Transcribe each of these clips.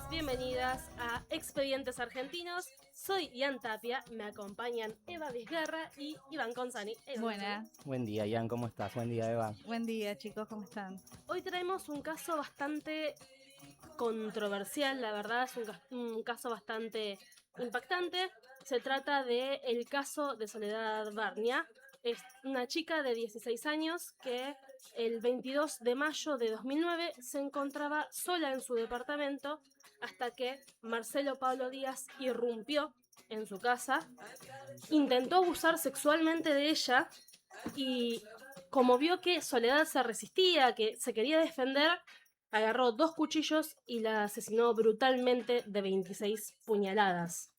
bienvenidas a Expedientes Argentinos. Soy Ian Tapia, me acompañan Eva Vizguerra y Iván Consani. Buenas. Buen día, Ian, ¿cómo estás? Buen día, Eva. Buen día, chicos, ¿cómo están? Hoy traemos un caso bastante controversial, la verdad, es un caso bastante impactante. Se trata del caso de Soledad Barnia. Es una chica de 16 años que el 22 de mayo de 2009 se encontraba sola en su departamento hasta que Marcelo Pablo Díaz irrumpió en su casa, intentó abusar sexualmente de ella y como vio que Soledad se resistía, que se quería defender, agarró 2 cuchillos y la asesinó brutalmente de 26 puñaladas.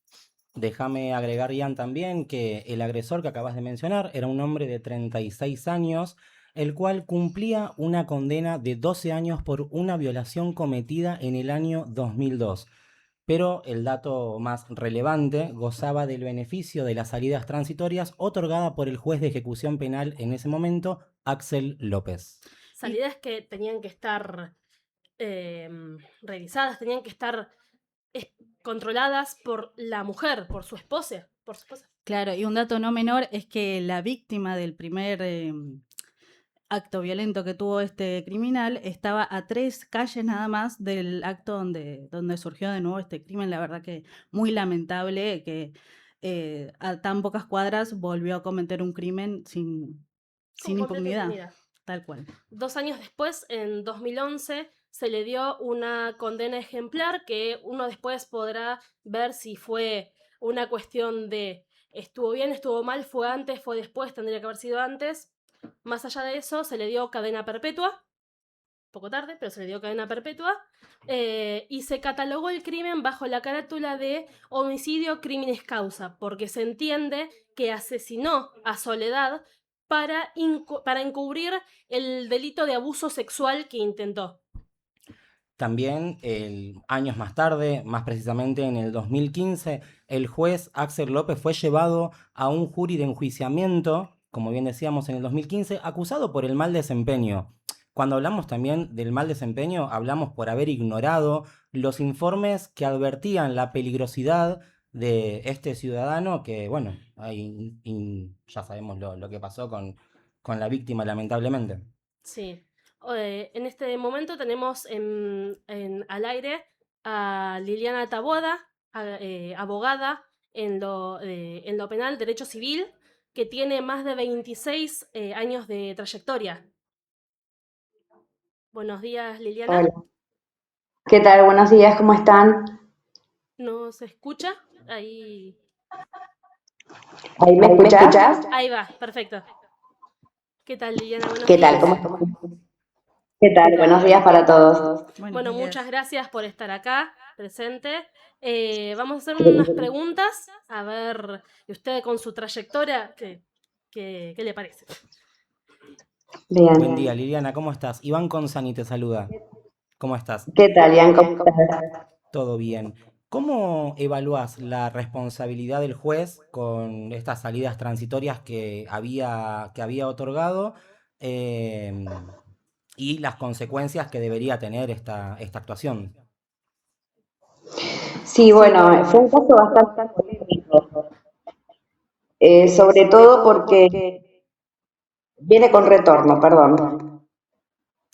Déjame agregar, Ian, también que el agresor que acabas de mencionar era un hombre de 36 años, el cual cumplía una condena de 12 años por una violación cometida en el año 2002. Pero el dato más relevante, gozaba del beneficio de las salidas transitorias otorgada por el juez de ejecución penal en ese momento, Axel López. Salidas que tenían que estar revisadas, tenían que estar controladas por la mujer, por su esposa. Claro, y un dato no menor es que la víctima del primer acto violento que tuvo este criminal estaba a 3 calles nada más del acto donde surgió de nuevo este crimen. La verdad que muy lamentable que a tan pocas cuadras volvió a cometer un crimen sin impunidad. Tal cual. 2 años después, en 2011, se le dio una condena ejemplar que uno después podrá ver si fue una cuestión de estuvo bien, estuvo mal, fue antes, fue después, tendría que haber sido antes. Más allá de eso, se le dio cadena perpetua, poco tarde, pero se le dio cadena perpetua, y se catalogó el crimen bajo la carátula de homicidio crímenes causa, porque se entiende que asesinó a Soledad para encubrir el delito de abuso sexual que intentó. También, años más tarde, más precisamente en el 2015, el juez Axel López fue llevado a un jury de enjuiciamiento, como bien decíamos, en el 2015, acusado por el mal desempeño. Cuando hablamos también del mal desempeño, hablamos por haber ignorado los informes que advertían la peligrosidad de este ciudadano, que, bueno, ya sabemos lo que pasó con la víctima, lamentablemente. Sí. En este momento tenemos al aire a Liliana Taboada, abogada en lo penal, derecho civil, que tiene más de 26 años de trayectoria. Buenos días, Liliana. Hola. ¿Qué tal? Buenos días, ¿cómo están? ¿Nos escucha? Ahí me escuchás? Ahí va, perfecto. ¿Qué tal, Liliana? Buenos ¿Qué días. tal? ¿Cómo están? ¿Qué tal? Buenos días para todos. Bueno, muchas gracias por estar acá, presente. Vamos a hacer unas preguntas, a ver, usted con su trayectoria, ¿qué le parece? Bien. Buen día, Liliana, ¿cómo estás? Iván Consani te saluda. ¿Cómo estás? ¿Qué tal, Ian? ¿Cómo estás? Todo bien. ¿Cómo evaluás la responsabilidad del juez con estas salidas transitorias que había otorgado y las consecuencias que debería tener esta actuación? Sí, bueno, fue un caso bastante polémico, sobre todo porque viene con retorno, perdón.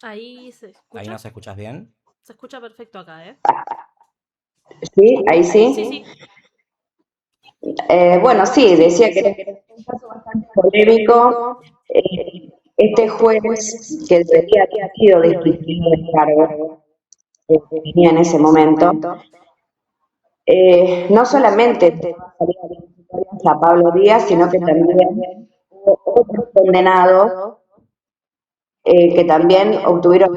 Ahí se escucha. ¿Ahí nos escuchás bien? Se escucha perfecto acá, ¿eh? ¿Sí? ¿Ahí sí? Sí. Bueno, sí, decía que era un caso bastante polémico. Este juez, que debería haber sido destituido del cargo que tenía en ese momento, no solamente a Pablo Díaz, sino que también hubo otros condenados que también obtuvieron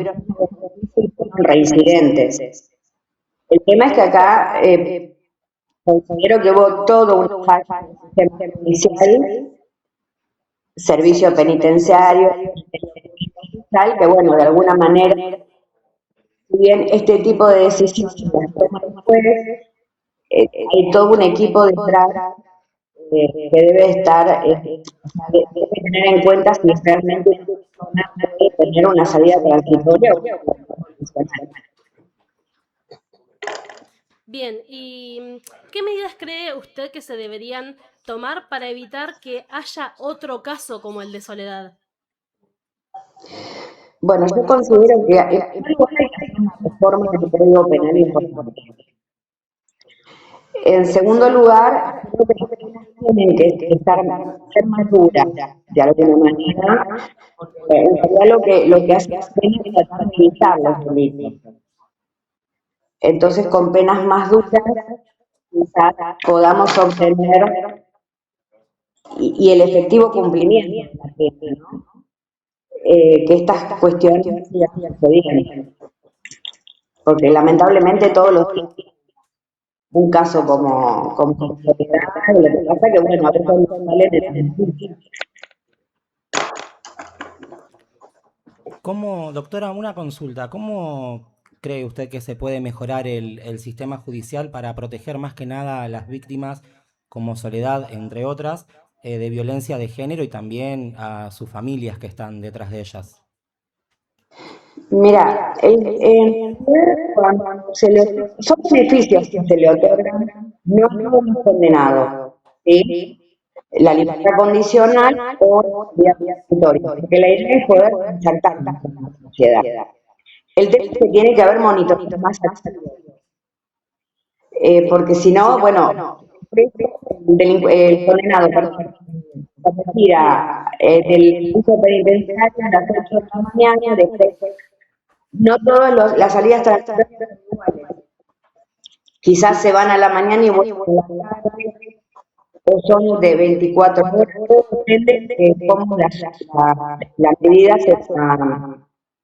reincidentes. El tema es que acá considero que hubo todo un falla del sistema judicial, servicio penitenciario, que bueno, de alguna manera, si bien este tipo de decisiones las toma el juez, hay todo un equipo detrás que debe estar, debe tener en cuenta si realmente una persona puede tener una salida transitoria o profesional. Bien, ¿y qué medidas cree usted que se deberían tomar para evitar que haya otro caso como el de Soledad? Bueno, yo considero que en primer lugar hay que hacer una reforma del Código Penal importante. En segundo lugar, creo que las penas tienen que ser más duras, de alguna manera, porque en realidad lo que hace la pena es tratar de evitar los delitos. Entonces, con penas más duras, quizás podamos obtener y el efectivo cumplimiento de la pena, ¿no? Que estas cuestiones sigan sucediendo. Porque lamentablemente todos los días un caso como Soledad, lo que pasa que bueno, a veces no salen en el juicio. Doctora, una consulta, ¿cómo cree usted que se puede mejorar el sistema judicial para proteger más que nada a las víctimas, como Soledad, entre otras, de violencia de género y también a sus familias que están detrás de ellas? Mira, cuando son beneficios que se le otorgan, no somos condenados, ¿sí? La libertad condicional o la transitoria, porque la idea es poder insertarnos en la sociedad. El tema es que tiene que haber monitoreos más activos, porque si no, bueno, el condenado, perdón, cuando tira del piso penitenciario a las 8 de la mañana, después no todas las salidas transitorias son iguales. Quizás se van a la mañana y vuelven a la tarde, o son de 24 horas, depende de cómo la medida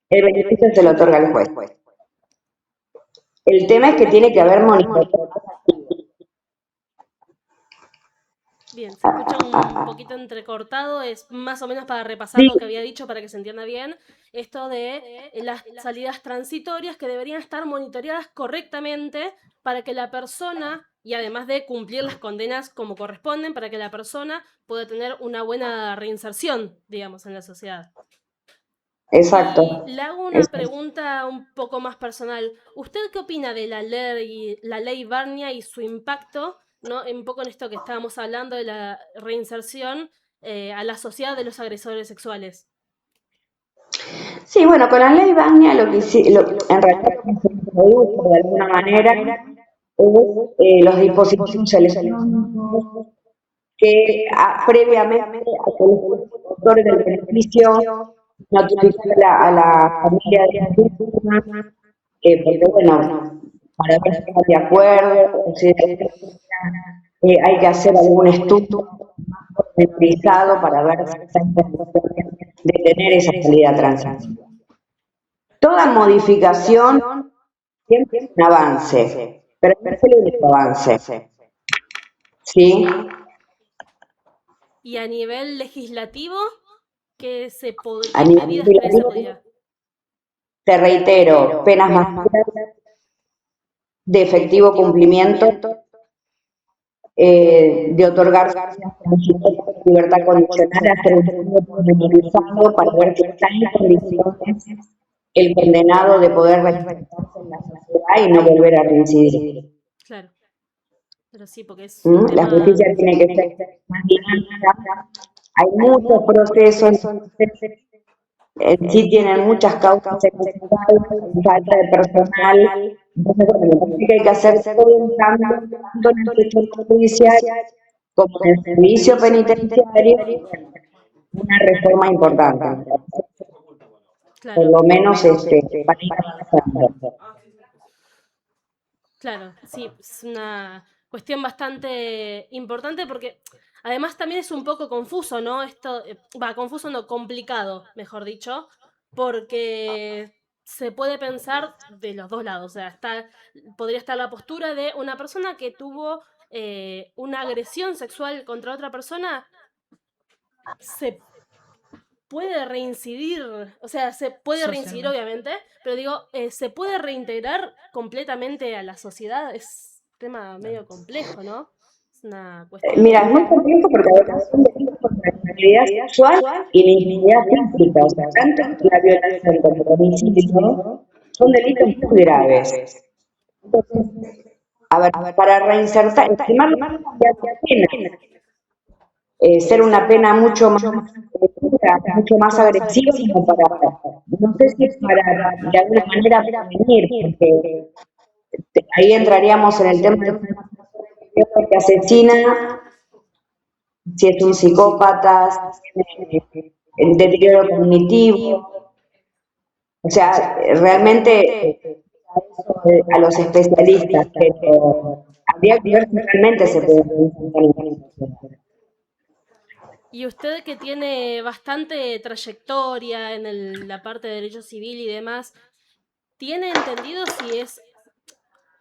el beneficio se lo otorga al juez. El tema es que tiene que haber monitoreo. Bien, se escucha un poquito entrecortado, es más o menos para repasar lo que había dicho para que se entienda bien, esto de las salidas transitorias que deberían estar monitoreadas correctamente para que la persona, y además de cumplir las condenas como corresponden, para que la persona pueda tener una buena reinserción, digamos, en la sociedad. Exacto. Y le hago una pregunta un poco más personal. ¿Usted qué opina de la ley Barnia y su impacto, ¿no? Un poco en esto que estábamos hablando de la reinserción a la sociedad de los agresores sexuales? Sí, bueno, con la ley Bagnia en realidad lo que se introdujo de alguna manera es los dispositivos electrónicos que previamente a que los autores del beneficio notificar a la familia de las víctimas, porque bueno, para ver si están de acuerdo, o si hay que hacer algún estudio pormenorizado para ver si está en condiciones de tener esa salida transitoria. Toda modificación siempre es un avance, pero no es el único avance. ¿Sí? Y a nivel legislativo, ¿qué A qué nivel medidas cree se legislativo, podía? te reitero, penas más duras de efectivo cumplimiento, de otorgar libertad condicional, hacer un estudio pormenorizado para ver si está en condiciones el condenado de poder reinsertarse en la sociedad y no volver a reincidir. Claro, pero sí, porque es un La tema... justicia tiene que ser más dinámica. Hay muchos procesos, en sí tienen muchas causas ejecutoriales, falta de personal. Entonces, bueno, me parece que hay que hacer todo un cambio, tanto en el sector judicial como en el servicio penitenciario, una reforma importante. Claro. Por lo menos para ir avanzando. Claro, sí, es una cuestión bastante importante porque además también es un poco confuso, ¿no? Esto, confuso no, complicado, mejor dicho, porque se puede pensar de los dos lados, o sea, podría estar la postura de una persona que tuvo una agresión sexual contra otra persona, se puede reincidir, o sea, se puede reincidir obviamente, pero digo, se puede reintegrar completamente a la sociedad, es un tema medio complejo, ¿no? Es una cuestión... Mira, es muy complejo porque además son delitos contra la integridad sexual y la integridad física, o sea, tanto la violación como el homicidio son delitos muy graves. Entonces, A ver, para reinsertar, estimar la pena, ser una pena mucho más dura, mucho más agresiva, como para, no sé si para de alguna manera prevenir, porque ahí entraríamos en el tema de que asesina, si es un psicópata, si tiene el deterioro cognitivo, o sea, realmente a los especialistas, pero habría que ver si realmente se puede prevenir. Y usted que tiene bastante trayectoria en la parte de derecho civil y demás, ¿tiene entendido si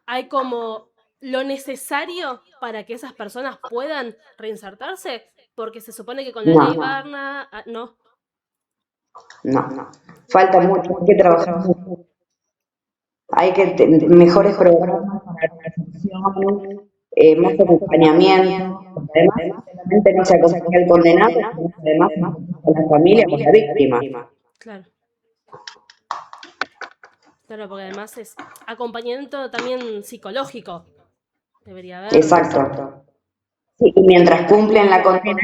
hay como lo necesario para que esas personas puedan reinsertarse? Porque se supone que con la ley No, Barna, no. no, falta mucho, hay que trabajar mucho. Hay que mejores programas para la atención, más acompañamiento, porque además solamente no se acompaña al condenado, sino que además con la familia, con la víctima. Claro. Claro, porque además es acompañamiento también psicológico. Debería haber. Exacto. Sí, y mientras cumplen la condena,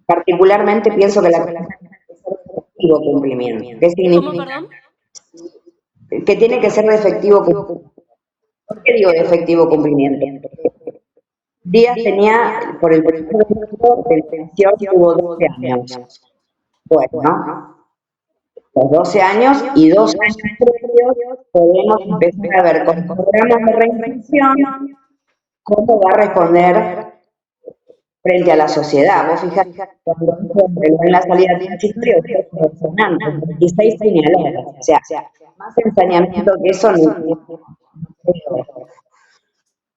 particularmente pienso que la condena tiene que ser de efectivo cumplimiento. ¿Qué ¿Cómo, significa? perdón? Que tiene que ser de efectivo cumplimiento. ¿Por qué digo de efectivo cumplimiento? Díaz tenía, por el primer delito de detención, tuvo 12 años. Bueno, los 12 años y 2 años previos podemos empezar a ver con programas de reinserción cómo va a responder frente a la sociedad. Vos fijate, cuando en la salida transitoria, ustedes son 26 señaladas. O sea, más ensañamiento que eso no.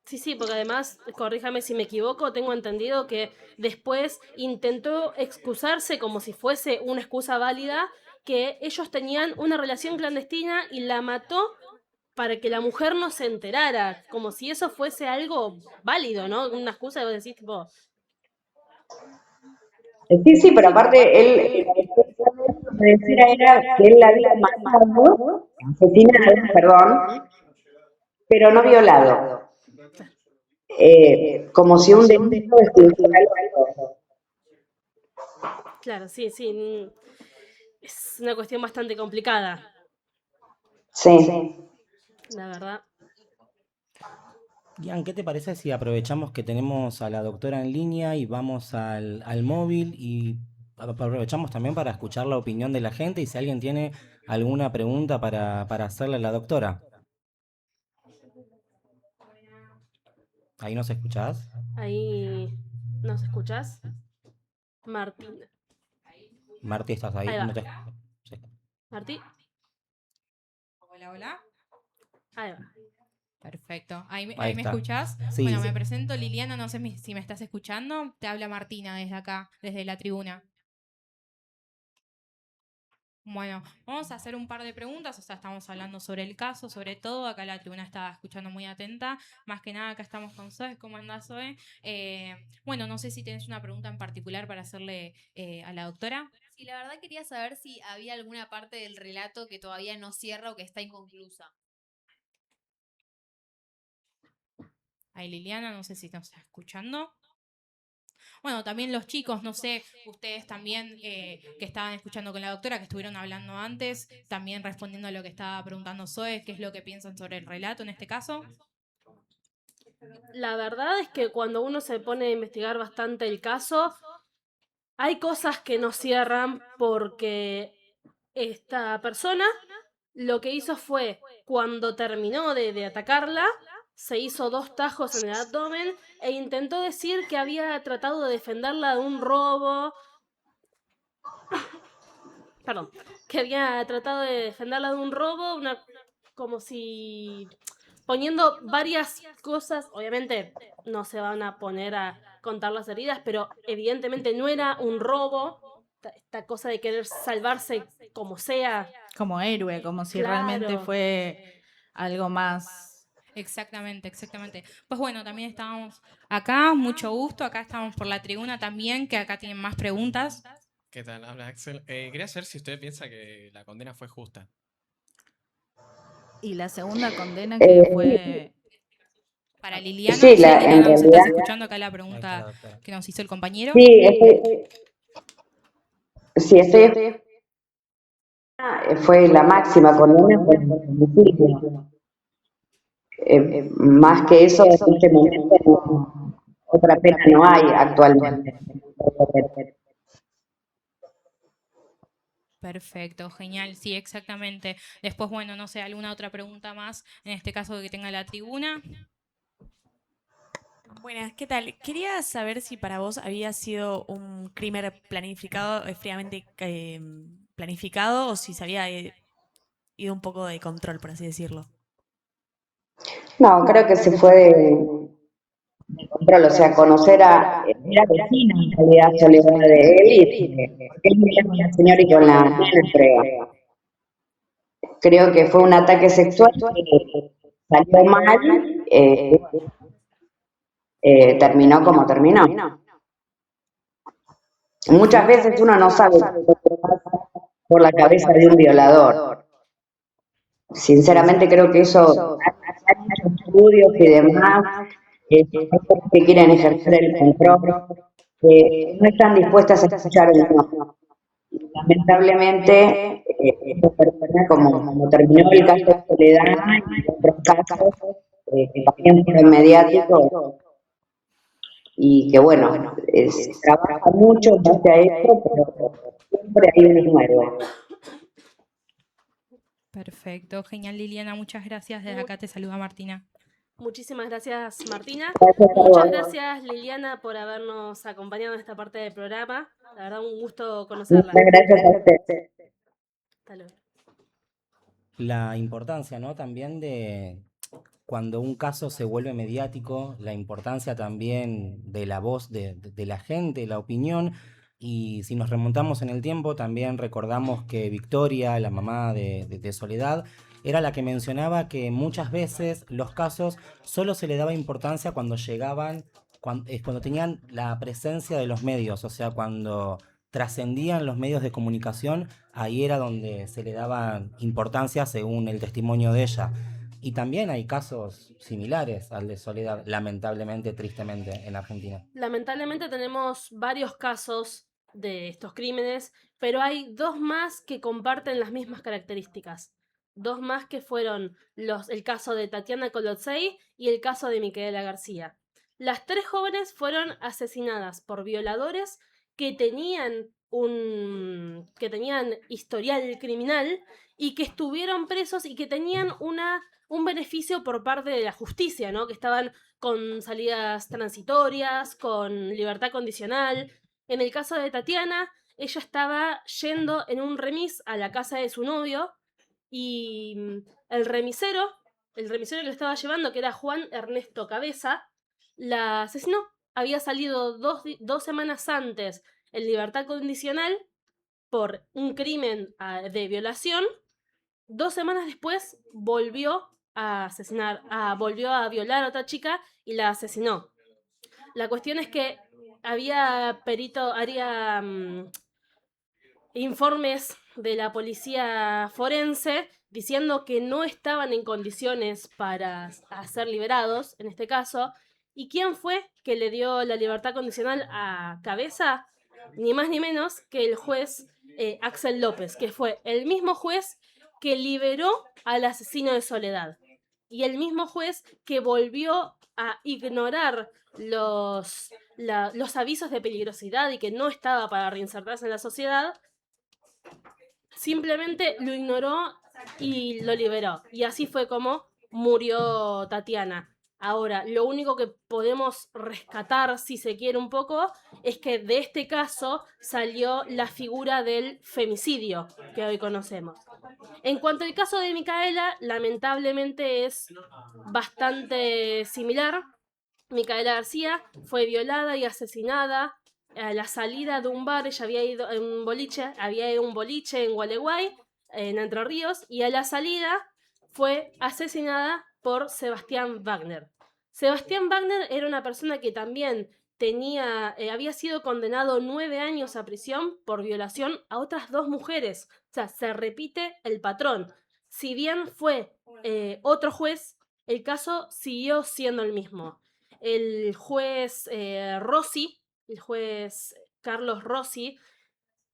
Sí, porque además, corríjame si me equivoco, tengo entendido que después intentó excusarse como si fuese una excusa válida, que ellos tenían una relación clandestina y la mató para que la mujer no se enterara, como si eso fuese algo válido, ¿no? Una excusa, y vos decís, tipo, Sí, pero aparte, él, la defensa era que él la había matado, asesinado, perdón, pero no violado. Como si un delito estuviera algo. claro, sí, es una cuestión bastante complicada, Sí. la verdad. Ian, ¿qué te parece si aprovechamos que tenemos a la doctora en línea y vamos al móvil y aprovechamos también para escuchar la opinión de la gente y si alguien tiene alguna pregunta para hacerle a la doctora? ¿Ahí nos escuchás? Ahí, ¿nos escuchás? Martín. Marti, ¿estás ahí? Ahí va. No te... sí. Martí, Hola, hola. ahí va. Perfecto. ¿Ahí Ahí me está. escuchás? Sí, Bueno, sí. me presento Liliana, no sé si me estás escuchando. Te habla Martina desde acá, desde la tribuna. Bueno, vamos a hacer un par de preguntas, o sea, estamos hablando sobre el caso, sobre todo, acá la tribuna estaba escuchando muy atenta, más que nada acá estamos con Zoe, ¿cómo andás, Zoe? Bueno, no sé si tienes una pregunta en particular para hacerle a la doctora. Sí, la verdad quería saber si había alguna parte del relato que todavía no cierra o que está inconclusa. Ahí Liliana, no sé si nos está escuchando. Bueno, también los chicos, no sé, ustedes también que estaban escuchando con la doctora, que estuvieron hablando antes, también respondiendo a lo que estaba preguntando Zoe, qué es lo que piensan sobre el relato en este caso. La verdad es que cuando uno se pone a investigar bastante el caso, hay cosas que no cierran porque esta persona lo que hizo fue, cuando terminó de atacarla, se hizo 2 tajos en el abdomen e intentó decir que había tratado de defenderla de un robo. Perdón, que había tratado de defenderla de un robo, como si poniendo varias cosas, obviamente no se van a poner a contar las heridas, pero evidentemente no era un robo, esta cosa de querer salvarse como sea. Como héroe, como si realmente Claro. fue algo más. Exactamente, exactamente. Pues bueno, también estábamos acá, mucho gusto, acá estamos por la tribuna también, que acá tienen más preguntas. ¿Qué tal? Habla Axel. Quería saber si usted piensa que la condena fue justa. Y la segunda condena que fue... Para Liliana, Sí, sí, en Liliana, ¿nos realidad, estás escuchando acá la Ahí está la pregunta doctora. que nos hizo el compañero? sí, estoy, fue la máxima condena por el homicidio. Más que eso, en este momento, otra pena no hay actualmente. Perfecto, genial, sí, exactamente. Después, bueno, no sé, alguna otra pregunta más, en este caso que tenga la tribuna. Buenas, ¿qué tal? Quería saber si para vos había sido un crimen planificado, fríamente planificado, o si se había ido un poco de control, por así decirlo. No, creo que se fue de control, o sea, conocer era vecina en realidad Soledad de él, porque él vivía con la señora y con la nena, creo. Creo que fue un ataque sexual que salió mal, terminó como terminó. Muchas veces uno no sabe qué pasa por la cabeza de un violador. Sinceramente creo que eso hay muchos estudios y demás, que quieren ejercer el control, que no están dispuestas a escuchar el no. Lamentablemente, esta persona, como terminó el caso de Soledad y otros casos que también fueron mediáticos, y que bueno, se trabaja mucho en base a eso, pero siempre hay uno nuevo. Perfecto, genial, Liliana, muchas gracias. Desde acá te saluda Martina. Muchísimas gracias, Martina. Gracias a Muchas vos. gracias, Liliana, por habernos acompañado en esta parte del programa. La verdad, un gusto conocerla. Muchas gracias a usted. Hasta luego. La importancia, ¿no? También de cuando un caso se vuelve mediático, la importancia también de la voz de la gente, la opinión. Y si nos remontamos en el tiempo, también recordamos que Victoria, la mamá de Soledad, era la que mencionaba que muchas veces los casos solo se le daba importancia cuando llegaban, cuando tenían la presencia de los medios, o sea, cuando trascendían los medios de comunicación, ahí era donde se le daba importancia según el testimonio de ella. Y también hay casos similares al de Soledad, lamentablemente, tristemente, en Argentina. Lamentablemente tenemos varios casos de estos crímenes, pero hay dos más que comparten las mismas características. Dos más que fueron el caso de Tatiana Colotzey y el caso de Micaela García. Las tres jóvenes fueron asesinadas por violadores que tenían que tenían historial criminal y que estuvieron presos y que tenían un beneficio por parte de la justicia, ¿no? Que estaban con salidas transitorias, con libertad condicional. En el caso de Tatiana, ella estaba yendo en un remis a la casa de su novio y el remisero que le estaba llevando, que era Juan Ernesto Cabeza, la asesinó. Había salido dos semanas antes en libertad condicional por un crimen de violación. 2 semanas después volvió a volvió a violar a otra chica y la asesinó. La cuestión es que haría informes de la policía forense diciendo que no estaban en condiciones para ser liberados, en este caso. ¿Y quién fue que le dio la libertad condicional a Cabeza? Ni más ni menos que el juez Axel López, que fue el mismo juez que liberó al asesino de Soledad. Y el mismo juez que volvió a ignorar los avisos de peligrosidad y que no estaba para reinsertarse en la sociedad, simplemente lo ignoró y lo liberó. Y así fue como murió Tatiana. Ahora, lo único que podemos rescatar, si se quiere un poco, es que de este caso salió la figura del femicidio que hoy conocemos. En cuanto al caso de Micaela, lamentablemente es bastante similar. Micaela García fue violada y asesinada a la salida de un bar. Ella había ido a un boliche, en Gualeguay, en Entre Ríos, y a la salida fue asesinada por Sebastián Wagner. Sebastián Wagner era una persona que también había sido condenado 9 años a prisión por violación a otras 2 mujeres. O sea, se repite el patrón. Si bien fue otro juez, el caso siguió siendo el mismo. El juez Rossi, el juez Carlos Rossi,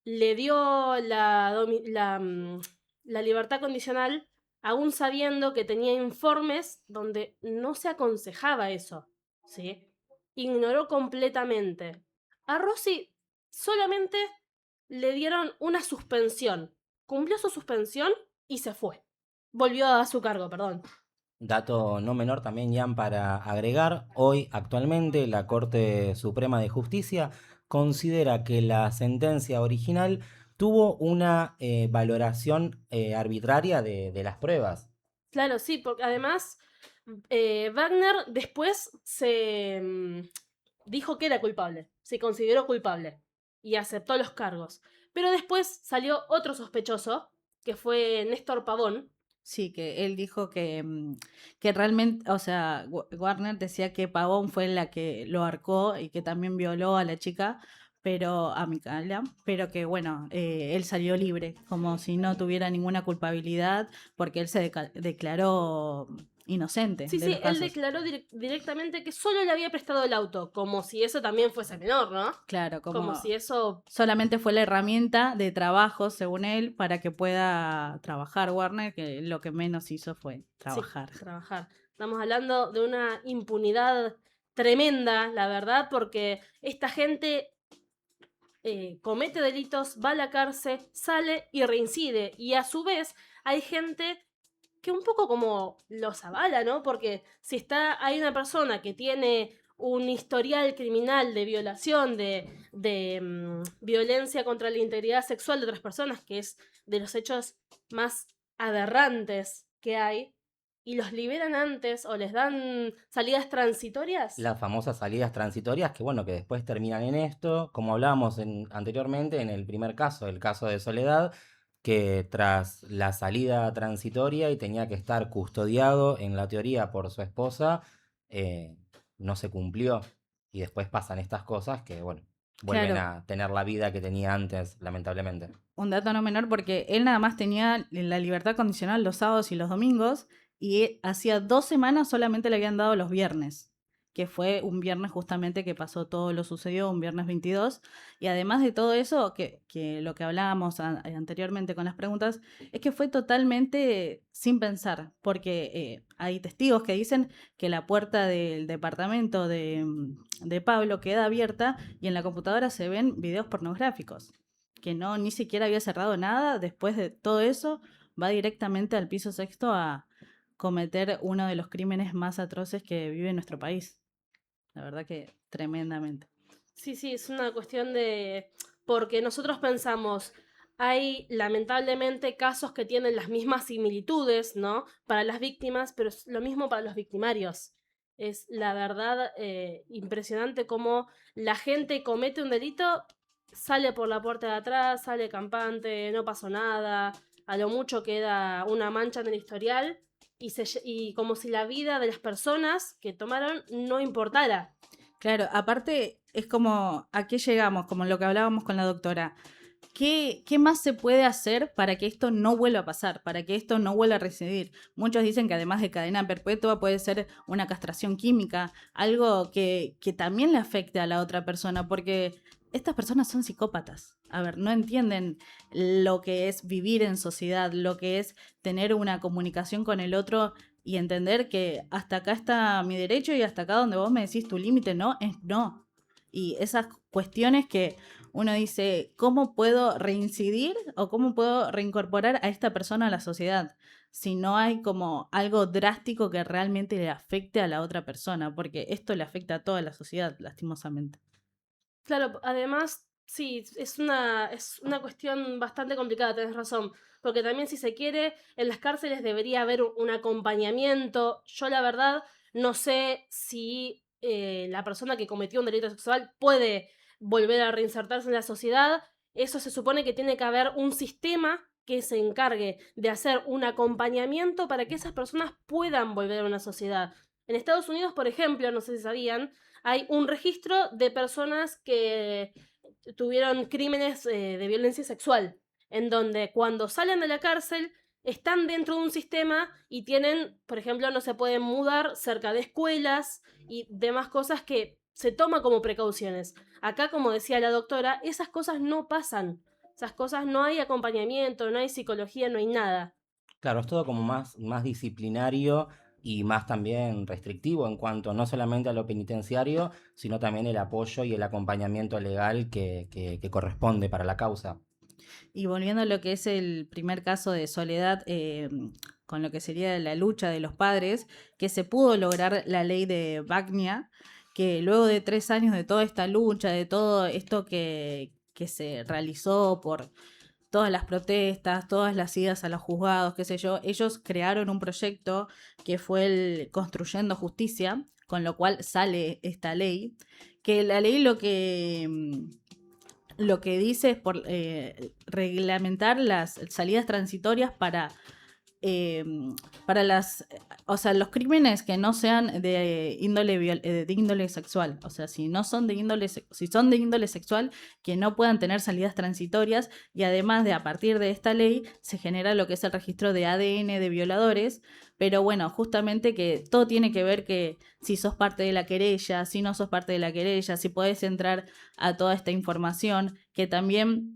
le dio la libertad condicional, aún sabiendo que tenía informes donde no se aconsejaba eso, ¿sí? Ignoró completamente. A Rossi solamente le dieron una suspensión. Cumplió su suspensión y se fue. Volvió a su cargo, perdón. Dato no menor también, Jan, para agregar, hoy actualmente la Corte Suprema de Justicia considera que la sentencia original tuvo una valoración arbitraria de las pruebas. Claro, sí, porque además Wagner después dijo que era culpable, se consideró culpable y aceptó los cargos. Pero después salió otro sospechoso, que fue Néstor Pavón. Sí, que él dijo que realmente, o sea, Warner decía que Pavón fue la que lo ahorcó y que también violó a la chica, pero a Micaela, pero que bueno, él salió libre, como si no tuviera ninguna culpabilidad, porque él se declaró inocente Sí, de sí, los él casos. declaró directamente que solo le había prestado el auto, como si eso también fuese menor, ¿no? Claro, Como como si eso... solamente fue la herramienta de trabajo, según él, para que pueda trabajar Warner, que lo que menos hizo fue trabajar. Sí, trabajar. Estamos hablando de una impunidad tremenda, la verdad, porque esta gente comete delitos, va a la cárcel, sale y reincide. Y a su vez hay gente que un poco como los avala, ¿no? Porque si hay una persona que tiene un historial criminal de violación, de violencia contra la integridad sexual de otras personas, que es de los hechos más aberrantes que hay, y los liberan antes o les dan salidas transitorias. Las famosas salidas transitorias que, bueno, que después terminan en esto, como hablábamos anteriormente en el primer caso, el caso de Soledad, que tras la salida transitoria y tenía que estar custodiado en la teoría por su esposa, eh, no se cumplió. Y después pasan estas cosas que, bueno, vuelven Claro, a tener la vida que tenía antes, lamentablemente. un dato no menor porque él nada más tenía la libertad condicional los sábados y los domingos y hacía 2 semanas solamente le habían dado los viernes, que fue un viernes justamente que pasó todo lo sucedió, un viernes 22. Y además de todo eso, que lo que hablábamos anteriormente con las preguntas, es que fue totalmente sin pensar, porque hay testigos que dicen que la puerta del departamento de Pablo queda abierta y en la computadora se ven videos pornográficos que no ni siquiera había cerrado nada, después de todo eso va directamente al piso sexto a cometer uno de los crímenes más atroces que vive nuestro país. La verdad que tremendamente. Sí, sí, es una cuestión de... Porque nosotros pensamos, hay lamentablemente casos que tienen las mismas similitudes, ¿no? Para las víctimas, pero es lo mismo para los victimarios. Es la verdad impresionante cómo la gente comete un delito, sale por la puerta de atrás, sale campante, no pasó nada, a lo mucho queda una mancha en el historial y como si la vida de las personas que tomaron no importara. Claro, aparte es como, ¿a qué llegamos? Como lo que hablábamos con la doctora. ¿Qué más se puede hacer para que esto no vuelva a pasar, para que esto no vuelva a recidir? Muchos dicen que además de cadena perpetua puede ser una castración química, algo que también le afecte a la otra persona, porque estas personas son psicópatas. A ver, no entienden lo que es vivir en sociedad, lo que es tener una comunicación con el otro y entender que hasta acá está mi derecho y hasta acá donde vos me decís tu límite no, es no. Y esas cuestiones que uno dice, ¿cómo puedo reincidir o cómo puedo reincorporar a esta persona a la sociedad? Si no hay como algo drástico que realmente le afecte a la otra persona, porque esto le afecta a toda la sociedad, lastimosamente. Claro, además, sí, es una cuestión bastante complicada, tenés razón, porque también si se quiere, en las cárceles debería haber un acompañamiento. Yo la verdad no sé si la persona que cometió un delito sexual puede volver a reinsertarse en la sociedad. Eso se supone que tiene que haber un sistema que se encargue de hacer un acompañamiento para que esas personas puedan volver a una sociedad. En Estados Unidos, por ejemplo, no sé si sabían, hay un registro de personas que tuvieron crímenes de violencia sexual, en donde cuando salen de la cárcel están dentro de un sistema y tienen, por ejemplo, no se pueden mudar cerca de escuelas y demás cosas que se toma como precauciones. Acá, como decía la doctora, esas cosas no pasan. Esas cosas no hay acompañamiento, no hay psicología, no hay nada. Claro, es todo como más disciplinario y más también restrictivo en cuanto no solamente a lo penitenciario, sino también el apoyo y el acompañamiento legal que corresponde para la causa. Y volviendo a lo que es el primer caso de Soledad, con lo que sería la lucha de los padres, que se pudo lograr la ley de Bagnia, que luego de 3 años de toda esta lucha, de todo esto que se realizó por todas las protestas, todas las idas a los juzgados, qué sé yo, ellos crearon un proyecto que fue el Construyendo Justicia, con lo cual sale esta ley, que la ley lo que dice es por reglamentar las salidas transitorias para o sea, los crímenes que no sean de índole sexual. O sea, si son de índole sexual, que no puedan tener salidas transitorias, y además de a partir de esta ley se genera lo que es el registro de ADN de violadores. Pero bueno, justamente que todo tiene que ver que si sos parte de la querella, si no sos parte de la querella, si podés entrar a toda esta información, que también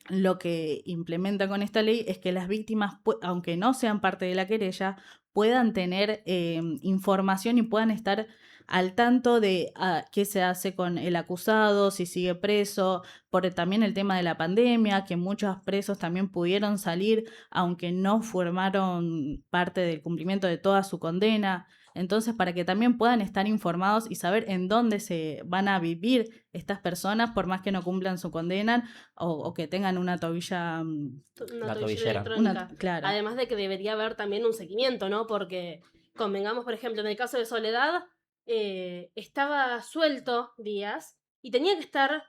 lo que implementa con esta ley es que las víctimas, aunque no sean parte de la querella, puedan tener información y puedan estar al tanto de qué se hace con el acusado, si sigue preso, por también el tema de la pandemia, que muchos presos también pudieron salir, aunque no formaron parte del cumplimiento de toda su condena. Entonces, para que también puedan estar informados y saber en dónde se van a vivir estas personas, por más que no cumplan su condena o que tengan una tobilla... Una La tobillera tobillera. electrónica. Claro. Además de que debería haber también un seguimiento, ¿no? Porque, convengamos, por ejemplo, en el caso de Soledad, estaba suelto días y tenía que estar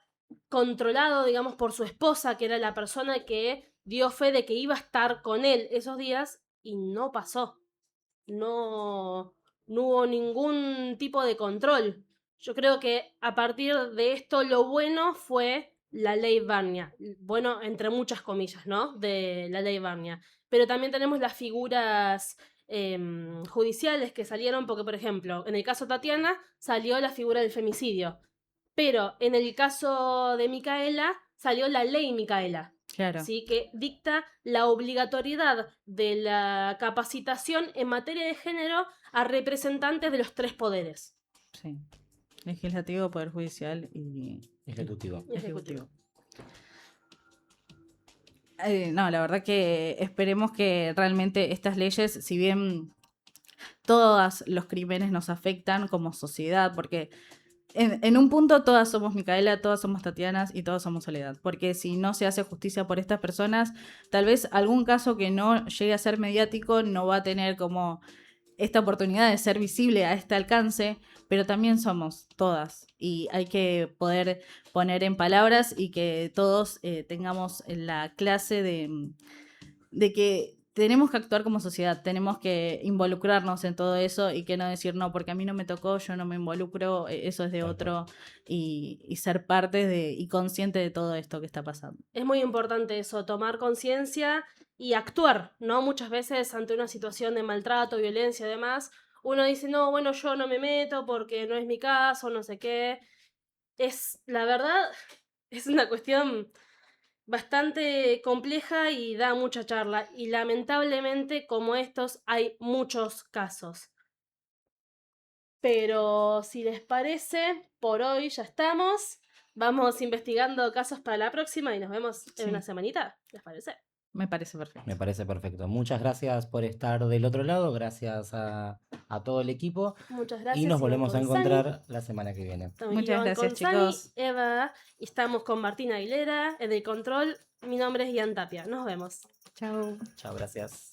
controlado, digamos, por su esposa, que era la persona que dio fe de que iba a estar con él esos días, y no pasó. No, no hubo ningún tipo de control. Yo creo que a partir de esto lo bueno fue la ley Barnia. Bueno, entre muchas comillas, ¿no? De la ley Barnia. Pero también tenemos las figuras judiciales que salieron, porque, por ejemplo, en el caso Tatiana salió la figura del femicidio. Pero en el caso de Micaela salió la ley Micaela. Claro. ¿Sí? Que dicta la obligatoriedad de la capacitación en materia de género a representantes de los 3 poderes. Sí. Legislativo, Poder Judicial y Ejecutivo. Ejecutivo. No, la verdad que esperemos que realmente estas leyes, si bien todos los crímenes nos afectan como sociedad, porque en un punto todas somos Micaela, todas somos Tatianas y todas somos Soledad, porque si no se hace justicia por estas personas, tal vez algún caso que no llegue a ser mediático no va a tener como esta oportunidad de ser visible a este alcance, pero también somos todas y hay que poder poner en palabras y que todos tengamos la clase de que tenemos que actuar como sociedad, tenemos que involucrarnos en todo eso y que no decir no, porque a mí no me tocó, yo no me involucro, eso es de otro, y ser parte y consciente de todo esto que está pasando. Es muy importante eso, tomar conciencia y actuar, ¿no? Muchas veces ante una situación de maltrato, violencia y demás, uno dice, no, bueno, yo no me meto porque no es mi caso, no sé qué. La verdad, es una cuestión bastante compleja y da mucha charla. Y lamentablemente, como estos, hay muchos casos. Pero si les parece, por hoy ya estamos. Vamos investigando casos para la próxima y nos vemos en Sí. una semanita. ¿Les parece? Me parece perfecto. Me parece perfecto. Muchas gracias por estar del otro lado, gracias a todo el equipo Muchas gracias. y nos Iban volvemos a con Sani. encontrar la semana que viene. Muchas Iban gracias, con Sani, chicos. Eva, y estamos con Martina Aguilera en el control. Mi nombre es Ian Tapia. Nos vemos. Chao. Chao, gracias.